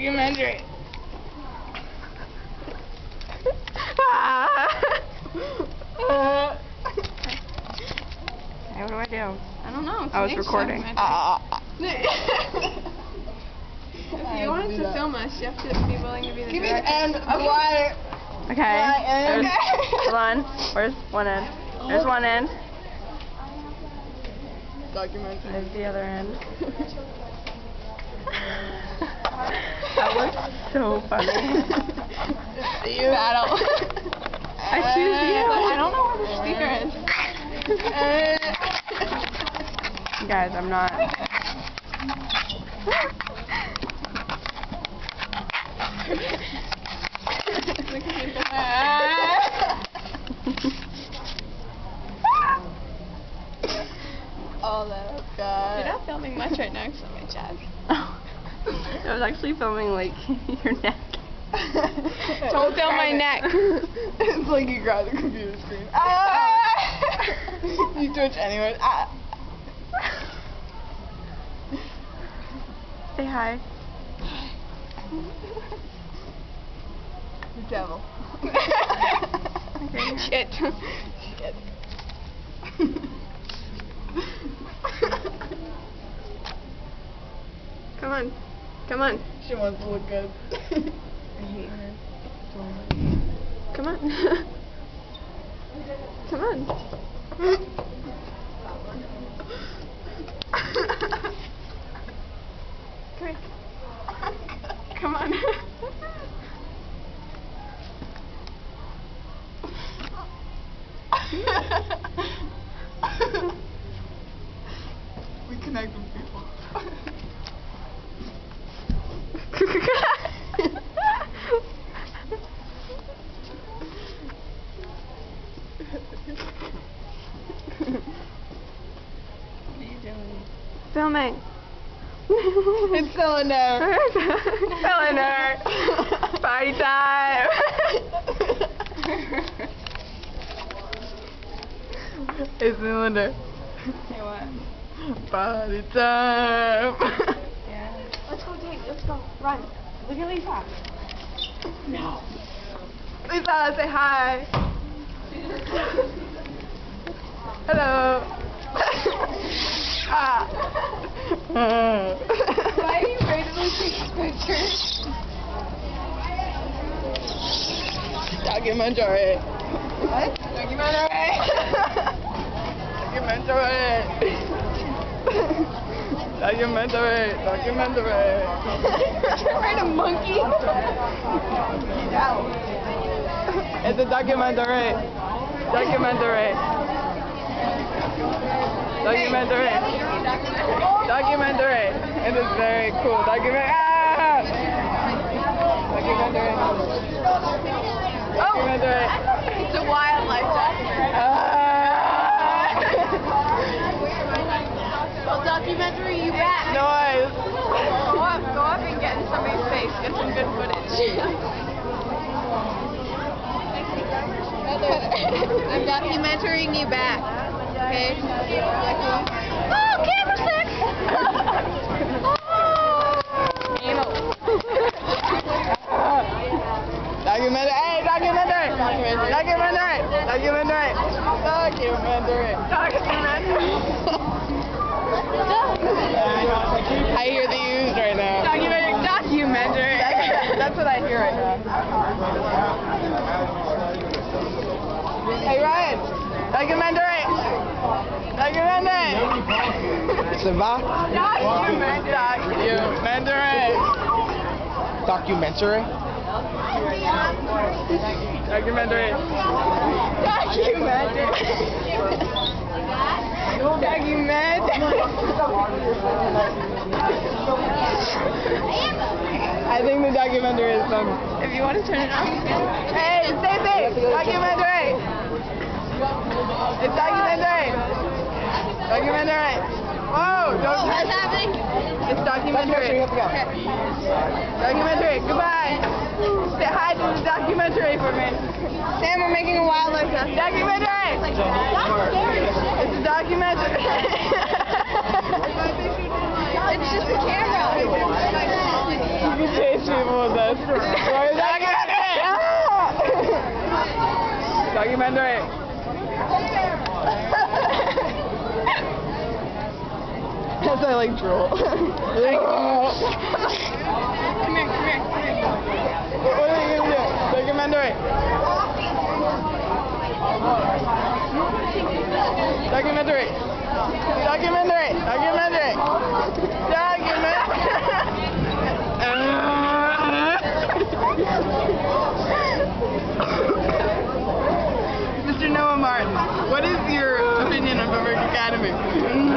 Documentary. Okay, what do I do? I don't know. I was recording. If you want to film us, you have to be willing to be the Give me director. the end. Okay. Okay. There's, Hold on. Where's one end? There's one end. Documentary. There's the other end. That looks so funny. You battle. I choose you. I don't know where the speaker is. Guys, I'm not. Oh, that's good. You're not filming much right now, so my chest. I was actually filming like your neck. Don't film my neck. It's like you grab the computer screen. You twitch anyway. Say hi. The devil. Shit. Shit. Come on. Come on. She wants to look good. I hate her. Come on. Come on. Come here. Come on. We connect with people. What are you doing? Filming. It's cylinder. Cylinder. Party time. It's cylinder. Hey, what? Party time. Yeah. Let's go, Dave. Let's go. Run. Look at Lisa. No. Lisa, say hi. Hello. Why are you randomly taking pictures? Documentary. What? Documentary. Documentary. Documentary. Documentary. Random monkey. It's a documentary. Documentary. Documentary. Documentary. It is very cool. Documentary. Documentary. Documentary. It's a wildlife documentary. Well, documentary you back. Noise. Go up and get in somebody's face. Get some good footage. I'm documenting you back. Okay? Oh, camera sick! Documentary. Hey, documentary. Documentary. Documentary. Documentary. Documentary. I hear the U's right now. Documentary. That's what I hear right now. Hey, Ryan. Documentary. Documentary. Ça va? Documentary. Documentary. Documentary. I think the documentary is fun. If you want to turn it on. Hey, Stacey! Documentary! It's documentary! Documentary! Whoa! Don't What's happening? It's documentary. Documentary. Goodbye. Say hi to the documentary for me. Sam, we're making a wildlife documentary. Documentary! It's a documentary. It's just a camera. You can chase me with this. Documentary! As I like drool. Come here. What are you gonna do? Documentary! Documentary! Documentary! Mr. Noah Martin, what is your opinion of American Academy?